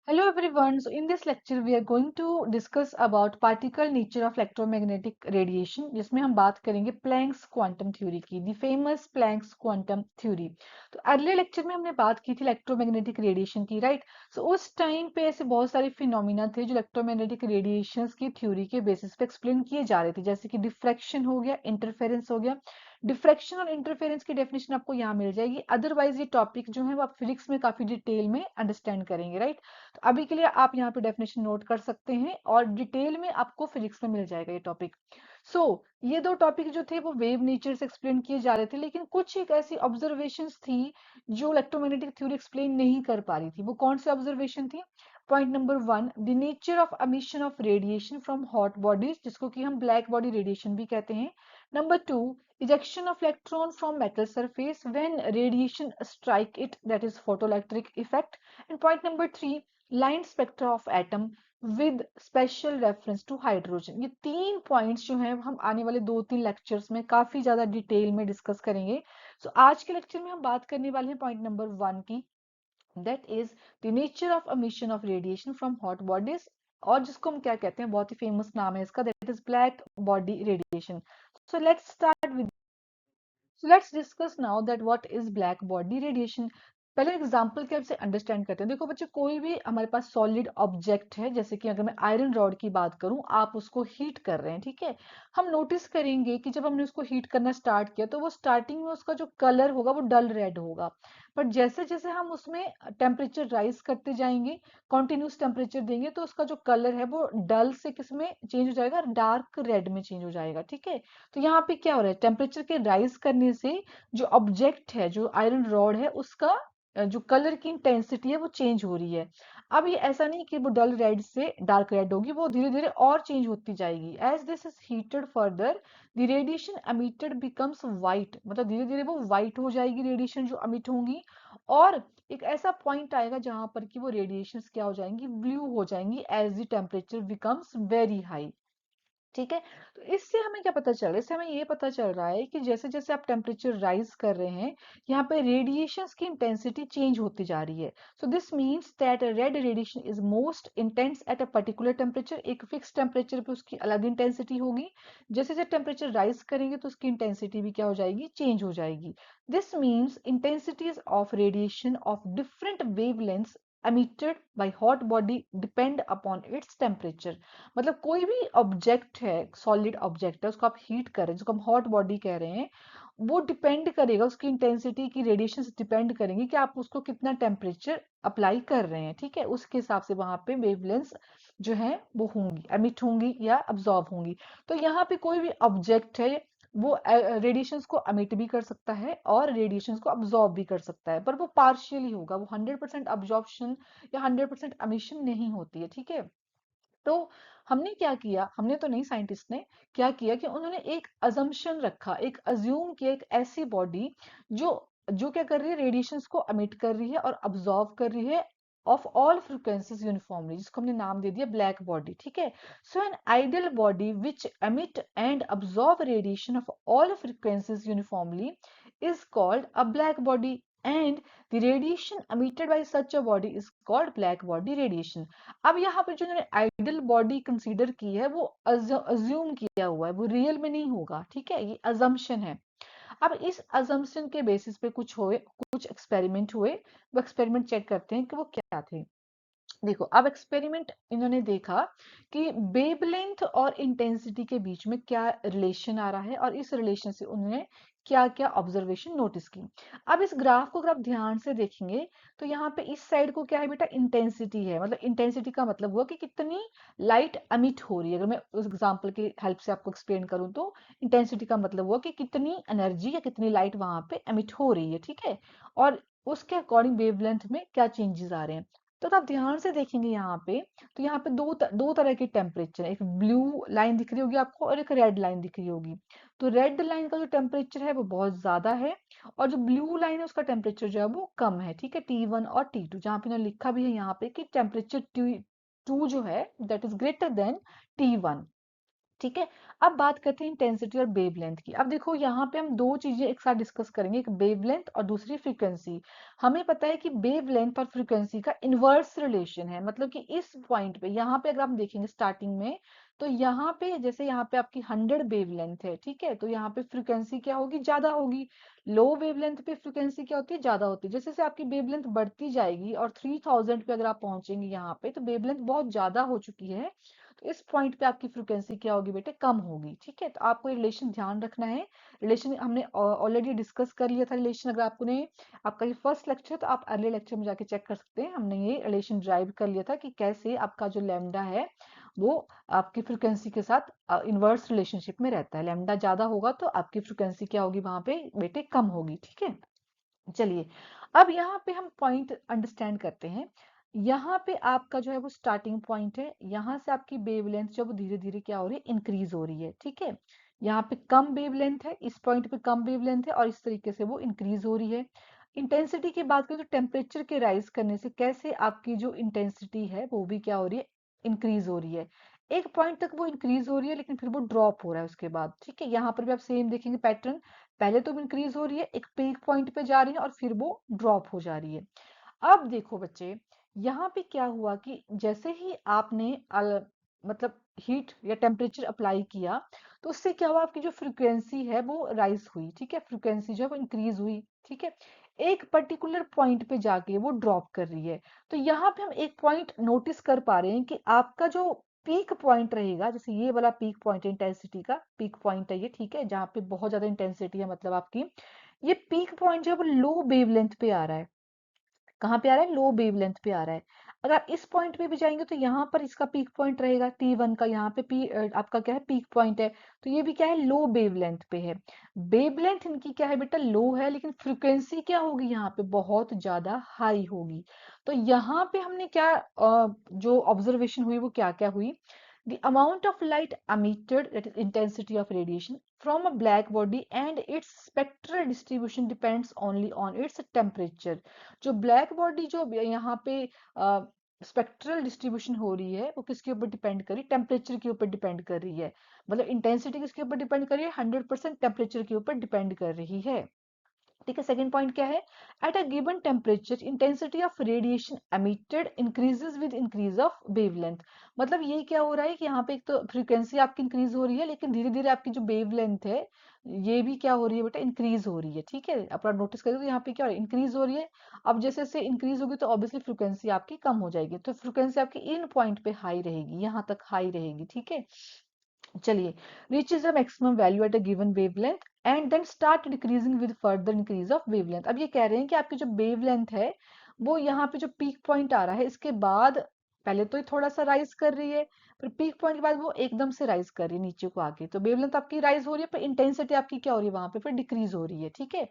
Hello everyone. So in this lecture we are going to discuss about particle nature of electromagnetic radiation जिसमें हम बात करेंगे planks quantum theory की दी famous Planck's quantum theory. तो अगले lecture में हमने बात की थी इलेक्ट्रोमैग्नेटिक रेडिएशन की, राइट। सो उस टाइम पे ऐसे बहुत सारे फिनोमिना थे जो इलेक्ट्रोमैग्नेटिक रेडिएशंस की थ्योरी के बेसिस पे एक्सप्लेन किए जा रहे थे, जैसे कि डिफ्रैक्शन हो गया, इंटरफेरेंस हो गया। डिफ्रैक्शन और इंटरफेरेंस की डेफिनेशन आपको यहाँ मिल जाएगी, अदरवाइज ये टॉपिक जो है वो आप फिजिक्स में काफी डिटेल में अंडरस्टैंड करेंगे, राइट। तो अभी के लिए आप यहाँ पे डेफिनेशन नोट कर सकते हैं और डिटेल में आपको फिजिक्स में मिल जाएगा ये टॉपिक। सो ये दो टॉपिक जो थे वो वेव नेचर से एक्सप्लेन किए जा रहे थे, लेकिन कुछ एक ऐसी ऑब्जर्वेशंस थी जो इलेक्ट्रोमैग्नेटिक थ्योरी एक्सप्लेन नहीं कर पा रही थी। वो कौन सी ऑब्जर्वेशन थी? Point number one, the nature of emission of radiation from hot bodies, जिसको कि हम ब्लैक बॉडी रेडिएशन भी कहते हैं। Number two, ejection of electron from metal surface when radiation strike it, that is photoelectric effect. And point number three, line spectra of atom with special reference to hydrogen. ये तीन points जो हैं हम आने वाले 2-3 लेक्चर्स में काफी ज्यादा डिटेल में डिस्कस करेंगे। सो आज के लेक्चर में हम बात करने वाले हैं पॉइंट नंबर वन की, that is the nature of emission of radiation from hot bodies, और जिसको हम क्या कहते हैं, बहुत ही फेमस नाम है इसका, that is black body radiation. So let's discuss now that what is black body radiation. पहले एग्जांपल के से अंडरस्टैंड करते हैं। देखो बच्चे, कोई भी हमारे पास सॉलिड ऑब्जेक्ट है, जैसे कि अगर मैं आयरन रॉड की बात करूं, आप उसको हीट कर रहे हैं, ठीक है। हम नोटिस करेंगे कि जब हमने उसको हीट करना स्टार्ट किया तो वो स्टार्टिंग में उसका जो कलर होगा वो डल रेड होगा। बट जैसे जैसे हम उसमें टेम्परेचर राइज करते जाएंगे, कॉन्टिन्यूस टेम्परेचर देंगे, तो उसका जो कलर है वो डल से किस में चेंज हो जाएगा, डार्क रेड में चेंज हो जाएगा, ठीक है। तो यहाँ पे क्या हो रहा है, टेम्परेचर के राइज करने से जो ऑब्जेक्ट है, जो आयरन रॉड है, उसका जो कलर की इंटेंसिटी है वो चेंज हो रही है। अब ये ऐसा नहीं कि वो डल रेड से डार्क रेड होगी, वो धीरे धीरे और चेंज होती जाएगी। As this is heated further, the radiation emitted becomes white, मतलब धीरे धीरे वो वाइट हो जाएगी रेडिएशन जो एमिट होंगी। और एक ऐसा पॉइंट आएगा जहां पर कि वो रेडिएशन क्या हो जाएंगी, ब्लू हो जाएंगी, as the temperature becomes very high, ठीक है। तो इससे हमें क्या पता चल रहा है, इससे हमें ये पता चल रहा है कि जैसे जैसे आप टेम्परेचर राइज कर रहे हैं, यहाँ पे रेडिएशंस की इंटेंसिटी चेंज होती जा रही है। So this means that red radiation is most intense at a particular temperature, एक फिक्स टेम्परेचर पे उसकी अलग इंटेंसिटी होगी। जैसे जैसे टेम्परेचर राइज करेंगे तो उसकी इंटेंसिटी भी क्या हो जाएगी, चेंज हो जाएगी। This means intensities of radiation of different wavelengths emitted by hot body depend upon its temperature। मतलब कोई भी ऑब्जेक्ट है, सॉलिड ऑब्जेक्ट है, उसको आप हीट कर रहे हैं, जिसको हम हॉट बॉडी कह रहे हैं, वो डिपेंड करेगा, उसकी इंटेंसिटी की रेडिएशन डिपेंड करेंगे कि आप उसको कितना टेम्परेचर अप्लाई कर रहे हैं, ठीक है। उसके हिसाब से वहां पे वेवलेंथ जो है वो होंगी, एमिट होंगी या अब्सॉर्ब होंगी। तो यहाँ पे कोई भी ऑब्जेक्ट है, वो रेडिएशंस को एमिट भी कर सकता है और रेडिएशंस को अब्सॉर्ब भी कर सकता है, पर वो पार्शियली होगा, वो 100% अब्जॉर्प्शन या 100% एमिशन नहीं होती है, ठीक है। तो हमने क्या किया, हमने तो नहीं, साइंटिस्ट ने क्या किया कि उन्होंने एक अजम्पशन रखा, एक अज्यूम किया, एक ऐसी बॉडी जो जो क्या कर रही है, रेडिएशंस को एमिट कर रही है और अब्सॉर्ब कर रही है ऑफ ऑल फ्रीक्वेंसीज यूनिफॉर्मली, जिसको हमने नाम दे दिया ब्लैक बॉडी, ठीक है। So an ideal body which emit and absorb radiation of all frequencies uniformly is called a black body, and the radiation emitted by such a body is called black body radiation। अब यहाँ पे जो उन्होंने ideal body consider की है वो assume किया हुआ है, वो रियल में नहीं होगा, ठीक है, ये अजम्पशन है। अब इस अजम्पशन के बेसिस पे कुछ एक्सपेरिमेंट हुए। वो एक्सपेरिमेंट चेक करते हैं कि वो क्या थे। देखो, अब एक्सपेरिमेंट इन्होंने देखा कि वेवलेंथ और इंटेंसिटी के बीच में क्या रिलेशन आ रहा है, और इस रिलेशन से उन्होंने क्या क्या ऑब्जर्वेशन नोटिस की। अब इस ग्राफ को अगर आप ध्यान से देखेंगे तो यहाँ पे इस साइड को क्या है बेटा, इंटेंसिटी है। मतलब इंटेंसिटी का मतलब हुआ कि कितनी लाइट एमिट हो रही है। अगर मैं उस एग्जांपल की हेल्प से आपको एक्सप्लेन करूं तो इंटेंसिटी का मतलब हुआ कि कितनी एनर्जी या कितनी लाइट वहां पे एमिट हो रही है, ठीक है। और उसके अकॉर्डिंग वेवलेंथ में क्या चेंजेस आ रहे हैं। तो आप ध्यान से देखेंगे यहाँ पे, तो यहाँ पे दो तरह के टेम्परेचर है, एक ब्लू लाइन दिख रही होगी आपको और एक रेड लाइन दिख रही होगी। तो रेड लाइन का जो टेम्परेचर है वो बहुत ज्यादा है, और जो ब्लू लाइन है उसका टेम्परेचर जो है वो कम है, ठीक है, T1 और T2, जहाँ पे उन्होंने लिखा भी है यहाँ पे कि टेम्परेचर T2 जो है that is greater than T1। ठीक है। अब बात करते हैं इंटेंसिटी और वेवलेंथ की। अब देखो यहाँ पे हम दो चीजें एक साथ डिस्कस करेंगे, एक वेवलेंथ और दूसरी फ्रीक्वेंसी। हमें पता है कि वेवलेंथ और फ्रीक्वेंसी का इनवर्स रिलेशन है, मतलब कि इस पॉइंट पे यहाँ पे अगर आप देखेंगे स्टार्टिंग में, तो यहाँ पे जैसे यहाँ पे आपकी 100 वेवलेंथ है, ठीक है, तो यहाँ पे फ्रीक्वेंसी क्या होगी, ज्यादा होगी। लो वेवलेंथ पे फ्रीक्वेंसी क्या होती है, ज्यादा होती है। जैसे जैसे आपकी वेवलेंथ बढ़ती जाएगी और 3000 पे अगर आप पहुंचेंगे यहाँ पे, तो वेवलेंथ बहुत ज्यादा हो चुकी है, तो इस पॉइंट पे आपकी फ्रीक्वेंसी क्या होगी बेटे, कम होगी। ठीक है, तो आपको रिलेशन ध्यान रखना है। रिलेशन हमने ऑलरेडी डिस्कस कर लिया था रिलेशन। अगर आपने आपका ये फर्स्ट लेक्चर, तो आप अगले लेक्चर में जाके चेक कर सकते हैं। हमने ये रिलेशन ड्राइव कर लिया था कि कैसे आपका जो लैम्डा है वो आपकी फ्रीक्वेंसी के साथ इनवर्स रिलेशनशिप में रहता है। लैम्डा ज्यादा होगा तो आपकी फ्रीक्वेंसी क्या होगी वहां पे बेटे, कम होगी। ठीक है, चलिए अब यहाँ पे हम पॉइंट अंडरस्टैंड करते हैं। यहाँ पे आपका जो है वो स्टार्टिंग पॉइंट है, यहाँ से आपकी वेवलेंथ जो धीरे धीरे क्या हो रही है, इंक्रीज हो रही है। ठीक है, यहाँ पे कम वेवलेंथ है, इस पॉइंट पे कम वेवलेंथ है और इस तरीके से वो इंक्रीज हो रही है। इंटेंसिटी की बात करें तो टेम्परेचर के राइज करने से कैसे आपकी जो इंटेंसिटी है वो भी क्या हो रही है, इंक्रीज हो रही है। एक पॉइंट तक वो इंक्रीज हो रही है लेकिन फिर वो ड्रॉप हो रहा है उसके बाद। ठीक है, यहाँ पर भी आप सेम देखेंगे पैटर्न, पहले तो इंक्रीज हो रही है, एक पीक पॉइंट पे जा रही है और फिर वो ड्रॉप हो जा रही है। अब देखो बच्चे, यहाँ पे क्या हुआ कि जैसे ही आपने मतलब हीट या टेम्परेचर अप्लाई किया, तो उससे क्या हुआ, आपकी जो फ्रीक्वेंसी है वो राइज हुई। ठीक है, फ्रीक्वेंसी जो है वो इंक्रीज हुई। ठीक है, एक पर्टिकुलर पॉइंट पे जाके वो ड्रॉप कर रही है। तो यहाँ पे हम एक पॉइंट नोटिस कर पा रहे हैं कि आपका जो पीक पॉइंट रहेगा, जैसे ये वाला पीक पॉइंट इंटेंसिटी का पीक पॉइंट है ये, ठीक है, जहाँ पे बहुत ज्यादा इंटेंसिटी है, मतलब आपकी ये पीक पॉइंट जो है वो लो वेवलेंथ पे आ रहा है। कहाँ पे आ रहा है, लो वेवलेंथ पे आ रहा है। अगर आप इस पॉइंट पे भी जाएंगे तो यहाँ पर इसका पीक पॉइंट रहेगा T1 का, यहाँ पे आपका क्या है, पीक पॉइंट है। तो ये भी क्या है, लो वेवलेंथ पे है। वेवलेंथ इनकी क्या है बेटा, लो है, लेकिन फ्रिक्वेंसी क्या होगी यहाँ पे, बहुत ज्यादा हाई होगी। तो यहाँ पे हमने क्या जो ऑब्जर्वेशन हुई वो क्या क्या हुई, the amount of light emitted, that is intensity of radiation from a black body, and its spectral distribution depends only on its temperature। जो ब्लैक बॉडी जो यहाँ पे स्पेक्ट्रल डिस्ट्रीब्यूशन हो रही है वो किसके ऊपर डिपेंड कर रही है, टेम्परेचर के ऊपर डिपेंड कर रही है। मतलब इंटेंसिटी किसके ऊपर डिपेंड कर रही है, 100% टेम्परेचर के ऊपर डिपेंड कर रही है। ठीक है, सेकंड पॉइंट क्या है, at a given temperature intensity of radiation emitted increases with increase of wavelength. मतलब ये क्या हो रहा है कि यहाँ पे एक तो फ्रीक्वेंसी आपकी इंक्रीज हो रही है, लेकिन धीरे धीरे आपकी जो वेवलेंथ है ये भी क्या हो रही है बेटा, इंक्रीज हो रही है। ठीक है, अपना नोटिस करें तो यहाँ पे क्या हो रहा है, इंक्रीज हो रही है। अब जैसे जैसे इंक्रीज होगी तो ऑब्वियसली फ्रीक्वेंसी आपकी कम हो जाएगी, तो फ्रीक्वेंसी आपकी इन पॉइंट पे हाई रहेगी, यहाँ तक हाई रहेगी। ठीक है, चलिए, reaches a maximum value at a given wavelength and then start decreasing with further increase of wavelength। अब ये कह रहे हैं कि आपकी जो wavelength है वो यहाँ पे जो पीक पॉइंट आ रहा है इसके बाद पहले तो ये थोड़ा सा राइज कर रही है, फिर पीक पॉइंट के बाद वो एकदम से राइज कर रही है नीचे को आके, तो वेवलेंथ आपकी राइज हो रही है पर इंटेंसिटी आपकी क्या हो रही है वहां पे, फिर डिक्रीज हो रही है। ठीक है,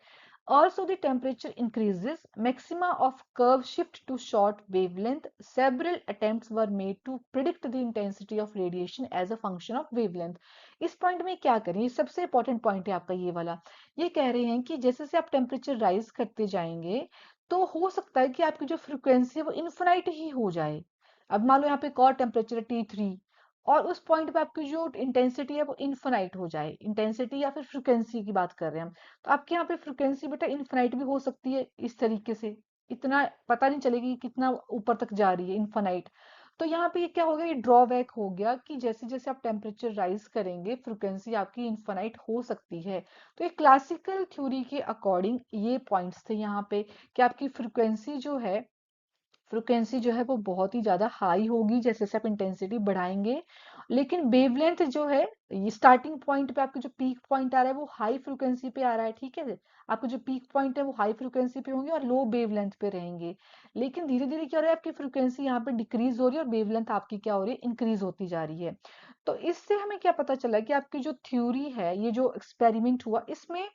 also the temperature increases, maxima of curve shift to short wavelength, several attempts were made to predict the intensity of radiation as a function of wavelength। इस पॉइंट में क्या करें, ये सबसे इंपॉर्टेंट पॉइंट है आपका ये वाला। ये कह रहे हैं कि जैसे जैसे आप टेम्परेचर राइज करते जाएंगे तो हो सकता है कि आपकी जो फ्रिक्वेंसी है वो इन्फिनाइट ही हो जाए। अब मान लो यहाँ पे एक और टेम्परेचर है T3 और उस पॉइंट पे आपकी जो इंटेंसिटी है वो इन्फिनाइट हो जाए, इंटेंसिटी या फिर फ्रिक्वेंसी की बात कर रहे हैं हम, तो आपके यहाँ पे फ्रिक्वेंसी बेटा इन्फिनाइट भी हो सकती है इस तरीके से, इतना पता नहीं चलेगी कि कितना ऊपर तक जा रही है, इन्फिनाइट। तो यहाँ पे ये क्या हो गया, ये ड्रॉबैक हो गया कि जैसे जैसे आप टेम्परेचर राइज करेंगे फ्रिक्वेंसी आपकी इन्फिनाइट हो सकती है। तो ये क्लासिकल थ्योरी के अकॉर्डिंग ये पॉइंट्स थे यहाँ पे कि आपकी फ्रिक्वेंसी जो है वो बहुत ही ज्यादा हाई होगी जैसे जैसे आप इंटेंसिटी बढ़ाएंगे, लेकिन वेवलेंथ जो है ये स्टार्टिंग पॉइंट पे आपकी जो पीक पॉइंट आ रहा है वो हाई फ्रिक्वेंसी पे आ रहा है। ठीक है, आपके जो पीक पॉइंट है वो हाई फ्रिक्वेंसी पे होंगे और लो वेवलेंथ पे रहेंगे, लेकिन धीरे धीरे क्या हो रहा है, आपकी फ्रिक्वेंसी यहाँ पे डिक्रीज हो रही है और वेवलेंथ आपकी क्या हो रही है, इंक्रीज होती जा रही है। तो इससे हमें क्या पता चला कि आपकी जो थ्योरी है, ये जो एक्सपेरिमेंट हुआ इसमें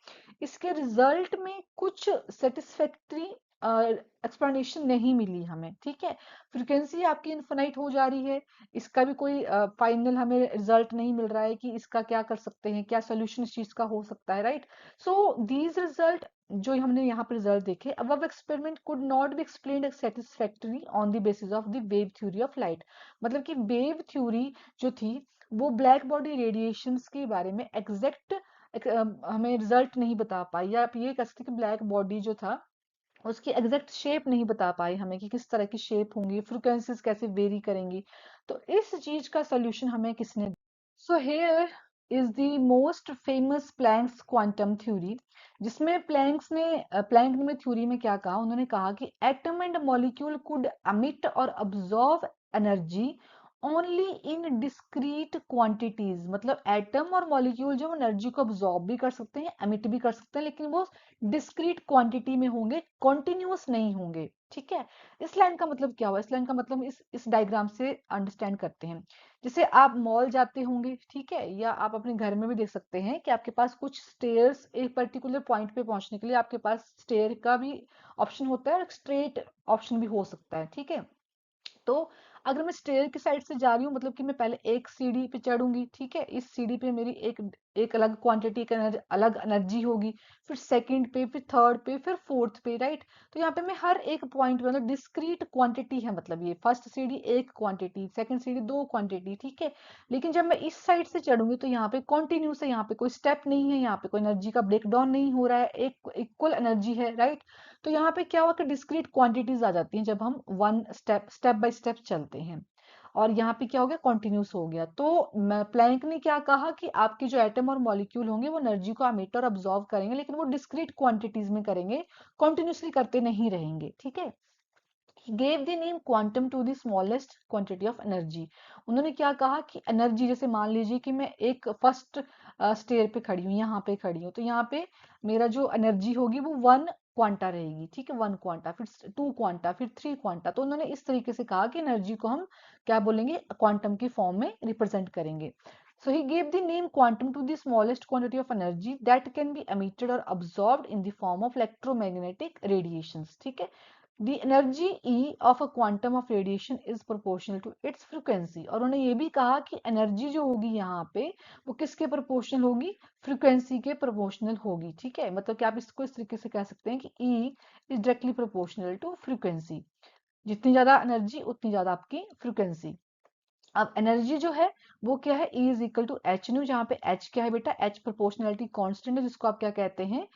इसके रिजल्ट में कुछ सेटिस्फैक्ट्री एक्सप्लेनेशन नहीं मिली हमें। ठीक है, फ्रीक्वेंसी आपकी इनफिनाइट हो जा रही है, इसका भी कोई फाइनल हमें रिजल्ट नहीं मिल रहा है कि इसका क्या कर सकते हैं, क्या सोल्यूशन इस चीज का हो सकता है, राइट। सो दीज रिजल्ट जो हमने यहाँ पर रिजल्ट देखे, अब experiment could not be explained satisfactory on the basis of the wave theory of light. मतलब कि वेव थ्योरी जो थी वो ब्लैक बॉडी रेडिएशंस के बारे में एग्जैक्ट हमें रिजल्ट नहीं बता पाई, या आप ये कह सकते हैं कि ब्लैक बॉडी जो था उसकी एग्जैक्ट शेप नहीं बता पाई हमें कि किस तरह की शेप होंगी, फ्रीक्वेंसीज कैसे वेरी करेंगी। तो इस चीज का सोल्यूशन हमें किसने, so here is the most famous Planck's quantum theory, जिसमें प्लैंक ने थ्योरी में क्या कहा, उन्होंने कहा कि एटम एंड मॉलिक्यूल कुड अमिट और absorb energy only in discrete quantities, मतलब एटम और मॉलिक्यूल जो एनर्जी को अब्सॉर्ब भी कर सकते हैं, एमिट भी कर सकते हैं, लेकिन वो डिस्क्रीट क्वांटिटी में होंगे, कॉन्टिन्यूस नहीं होंगे। ठीक है, इस लाइन का मतलब क्या हुआ, इस लाइन का मतलब इस डायग्राम से अंडरस्टैंड करते हैं। जैसे आप मॉल जाते होंगे, ठीक है, या आप अपने घर में भी देख सकते हैं कि आपके पास कुछ स्टेयर्स, एक पर्टिकुलर पॉइंट पे पहुंचने के लिए आपके पास स्टेयर का भी ऑप्शन होता है और स्ट्रेट ऑप्शन भी हो सकता है। ठीक है, तो अगर मैं स्टेयर की साइड से जा रही हूँ, मतलब कि मैं पहले एक सीढ़ी पे चढ़ूंगी, ठीक है, इस सीढ़ी पे मेरी एक एक अलग क्वांटिटी का अलग एनर्जी होगी, फिर सेकंड पे, फिर थर्ड पे, फिर फोर्थ पे, राइट। तो यहाँ पे मैं हर एक पॉइंट पे, मतलब डिस्क्रीट क्वांटिटी है, मतलब ये फर्स्ट सीढ़ी एक क्वांटिटी, सेकंड सीढ़ी दो क्वांटिटी, ठीक है। लेकिन जब मैं इस साइड से चढ़ूंगी तो यहाँ पे कॉन्टिन्यूस है, यहाँ पे कोई स्टेप नहीं है, यहाँ पे कोई एनर्जी का ब्रेक डाउन नहीं हो रहा है, एक इक्वल एनर्जी है, राइट। तो यहाँ पे क्या हुआ कि डिस्क्रीट क्वांटिटीज आ जाती हैं जब हम वन स्टेप बाय स्टेप चलते हैं, और यहाँ पे क्या हो गया, कॉन्टिन्यूस हो गया। तो प्लैंक ने क्या कहा कि आपके जो एटम और मॉलिक्यूल होंगे वो एनर्जी को एमिट और अब्सॉर्ब करेंगे, लेकिन वो डिस्क्रीट क्वांटिटीज में करेंगे, कॉन्टिन्यूसली करते नहीं रहेंगे। ठीक है, he gave the name quantum to the smallest quantity of energy। उन्होंने क्या कहा कि एनर्जी, जैसे मान लीजिए कि मैं एक फर्स्ट स्टेयर पे खड़ी हूँ, यहाँ पे खड़ी हूँ, तो यहाँ पे मेरा जो एनर्जी होगी वो वन क्वांटा रहेगी, ठीक है, वन क्वांटा, फिर टू क्वांटा, फिर थ्री क्वांटा। तो उन्होंने इस तरीके से कहा कि एनर्जी को हम क्या बोलेंगे, क्वांटम की फॉर्म में रिप्रेजेंट करेंगे। So he gave the name quantum to the smallest quantity of energy that can be emitted or absorbed in the form of electromagnetic radiations। ठीक है, The energy E of a quantum of radiation is proportional to its frequency। और उन्होंने ये भी कहा कि energy जो होगी यहाँ पे वो किसके प्रोपोर्शनल होगी, फ्रीक्वेंसी के प्रोपोर्शनल होगी। ठीक है, मतलब कि आप इसको इस तरीके से कह सकते हैं कि E is directly proportional to frequency, जितनी ज्यादा एनर्जी उतनी ज्यादा आपकी फ्रीक्वेंसी। अब एनर्जी जो है वो क्या है, E is equal to h nu, जहाँ पे एच क्या है बेटा, एच प्रोपोर्शनलिटी कांस्टेंट है, जिसको आप क्या कहते हैं,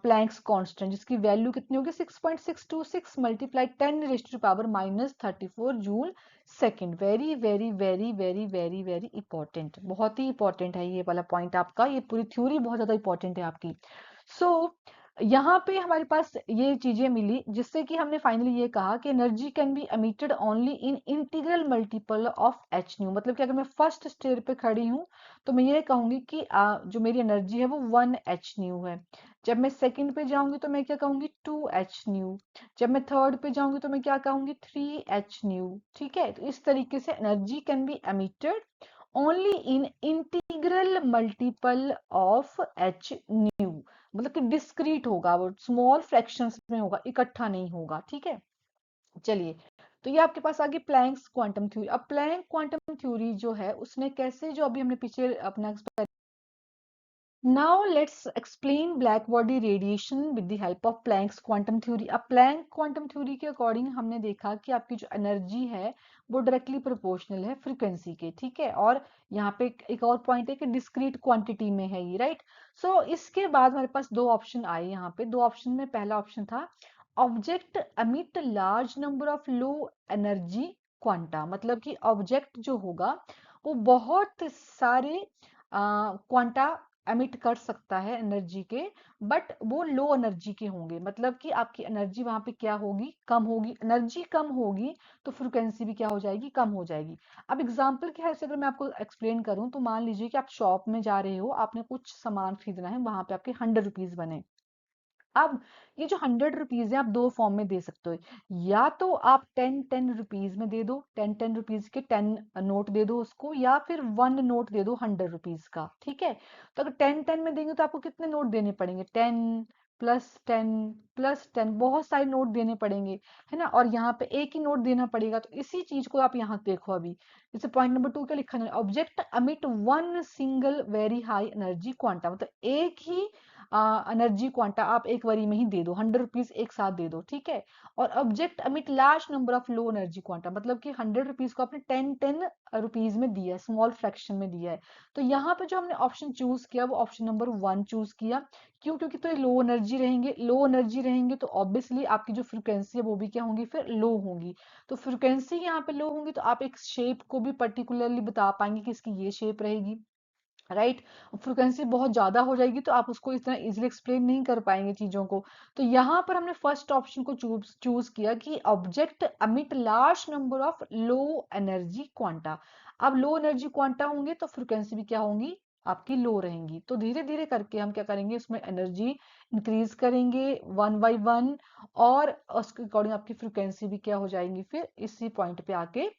प्लैंक्स कांस्टेंट, जिसकी वैल्यू कितनी होगी, 6.626 multiply 10 raise to the power -34 joule second. Very very very very very very important, बहुत ही इंपॉर्टेंट है ये वाला पॉइंट आपका, ये पूरी थ्योरी बहुत ज्यादा इंपॉर्टेंट है आपकी। सो यहाँ पे हमारे पास ये चीजें मिली, जिससे कि हमने फाइनली ये कहा कि energy can be emitted only in integral multiple of H new. मतलब कि अगर मैं फर्स्ट स्टेयर पे खड़ी हूँ तो मैं ये कहूंगी कि जो मेरी एनर्जी है वो 1 h न्यू है। जब मैं सेकंड पे जाऊंगी तो मैं क्या कहूंगी, 2 h न्यू। जब मैं थर्ड पे जाऊंगी तो मैं क्या कहूंगी, 3 h न्यू। ठीक है, तो इस तरीके से energy can be emitted only in integral multiple of H new, मतलब कि डिस्क्रीट होगा, वो स्मॉल फ्रैक्शंस में होगा, इकट्ठा नहीं होगा। ठीक है, चलिए, तो ये आपके पास आ गई प्लैंक्स क्वांटम थ्योरी। अब प्लैंक क्वांटम थ्योरी जो है उसने कैसे, जो अभी हमने पीछे अपना Now let's explain black body radiation with the help of Planck's quantum theory। अब प्लैंक क्वांटम थ्योरी के अकॉर्डिंग हमने देखा कि आपकी जो एनर्जी है वो डायरेक्टली प्रोपोर्शनल है फ्रीक्वेंसी के। ठीक है, और यहाँ पे एक और पॉइंट है कि डिस्क्रीट क्वांटिटी में है ये, राइट। सो इसके बाद हमारे पास दो ऑप्शन आए, यहाँ पे दो ऑप्शन में पहला ऑप्शन था ऑब्जेक्ट अमिट large number of low energy quanta, मतलब कि ऑब्जेक्ट जो होगा वो बहुत सारे क्वांटा एमिट कर सकता है एनर्जी के, बट वो लो एनर्जी के होंगे, मतलब कि आपकी एनर्जी वहां पे क्या होगी, कम होगी। एनर्जी कम होगी तो फ्रिक्वेंसी भी क्या हो जाएगी, कम हो जाएगी। अब एग्जांपल के हेल्प से अगर मैं आपको एक्सप्लेन करूं तो मान लीजिए कि आप शॉप में जा रहे हो, आपने कुछ सामान खरीदना है, वहां पे आपके 100 रुपीज बने। अब ये जो 100 रुपीज है आप दो फॉर्म में दे सकते हो, या तो आप 10 10 रुपीज में दे दो, 10 10 रुपीज के 10 नोट दे दो उसको, या फिर 1 नोट दे दो 100 रुपीज का। ठीक है, तो अगर 10 10 में देंगे तो आपको कितने नोट देने पड़ेंगे, 10 +10 +10, बहुत सारे नोट देने पड़ेंगे, है ना। और यहाँ पे एक ही नोट देना पड़ेगा। तो इसी चीज को आप यहाँ देखो, अभी जैसे पॉइंट नंबर 2 क्या लिखा है, ऑब्जेक्ट अमिट one single very high energy quanta, मतलब एक ही एनर्जी क्वांटा आप एक बारी में ही दे दो, 100 रुपीज एक साथ दे दो, ठीक है। और ऑब्जेक्ट अमिट large number of low energy quanta, मतलब कि 100 रुपीज को आपने 10 रुपीज में दिया है, स्मॉल फ्रैक्शन में दिया है। तो यहाँ पे जो हमने ऑप्शन चूज किया वो ऑप्शन नंबर 1 चूज किया। क्यों? क्योंकि तो ये लो एनर्जी रहेंगे, लो एनर्जी रहेंगे तो ऑब्वियसली आपकी जो फ्रिक्वेंसी है वो भी क्या होंगी, फिर लो होंगी। तो फ्रिक्वेंसी यहाँ पे लो होंगी तो आप एक शेप को भी पर्टिकुलरली बता पाएंगे कि इसकी ये शेप रहेगी, राइट। फ्रिक्वेंसी बहुत ज्यादा हो जाएगी तो आप उसको इस तरह इजीली एक्सप्लेन नहीं कर पाएंगे चीजों को। तो यहाँ पर हमने फर्स्ट ऑप्शन को चूज चूज किया कि ऑब्जेक्ट अमिट large number of low energy quanta. अब लो एनर्जी क्वांटा होंगे तो फ्रिक्वेंसी भी क्या होंगी, आपकी लो रहेंगी। तो धीरे धीरे करके हम क्या करेंगे, उसमें एनर्जी इंक्रीज करेंगे 1 बाय 1, और उसके अकॉर्डिंग आपकी फ्रिक्वेंसी भी क्या हो जाएंगी फिर इसी पॉइंट पे आके।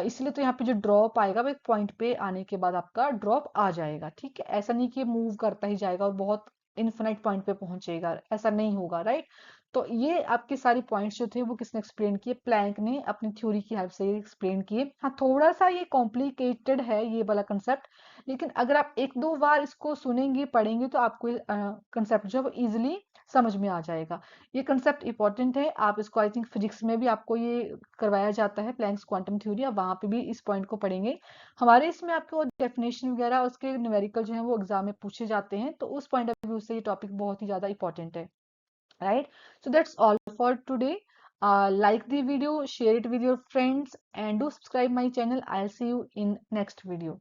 इसलिए तो यहाँ पे जो ड्रॉप आएगा वो एक पॉइंट पे आने के बाद आपका ड्रॉप आ जाएगा, ठीक है। ऐसा नहीं कि मूव करता ही जाएगा और बहुत इन्फिनाइट पॉइंट पे पहुंचेगा, ऐसा नहीं होगा, राइट। तो ये आपके सारे पॉइंट्स जो थे वो किसने एक्सप्लेन किए, प्लैंक ने अपनी थ्योरी की हेल्प से एक्सप्लेन किए। हाँ, थोड़ा सा ये कॉम्प्लिकेटेड है ये वाला कंसेप्ट, लेकिन अगर आप एक दो बार इसको सुनेंगे पढ़ेंगे तो आपको कंसेप्ट जो है वो इजिली समझ में आ जाएगा। ये कंसेप्ट इंपॉर्टेंट है, आप इसको आई थिंक फिजिक्स में भी आपको ये करवाया जाता है, प्लैंक्स क्वांटम थ्योरी, आप वहां पे भी इस पॉइंट को पढ़ेंगे। हमारे इसमें आपको डेफिनेशन वगैरह उसके न्यूमेरिकल जो है वो एग्जाम में पूछे जाते हैं, तो उस पॉइंट ऑफ व्यू से ये टॉपिक बहुत ही ज्यादा इंपॉर्टेंट है, right? So that's all for today. Like the video, share it with your friends, and do subscribe my channel. I'll see you in next video.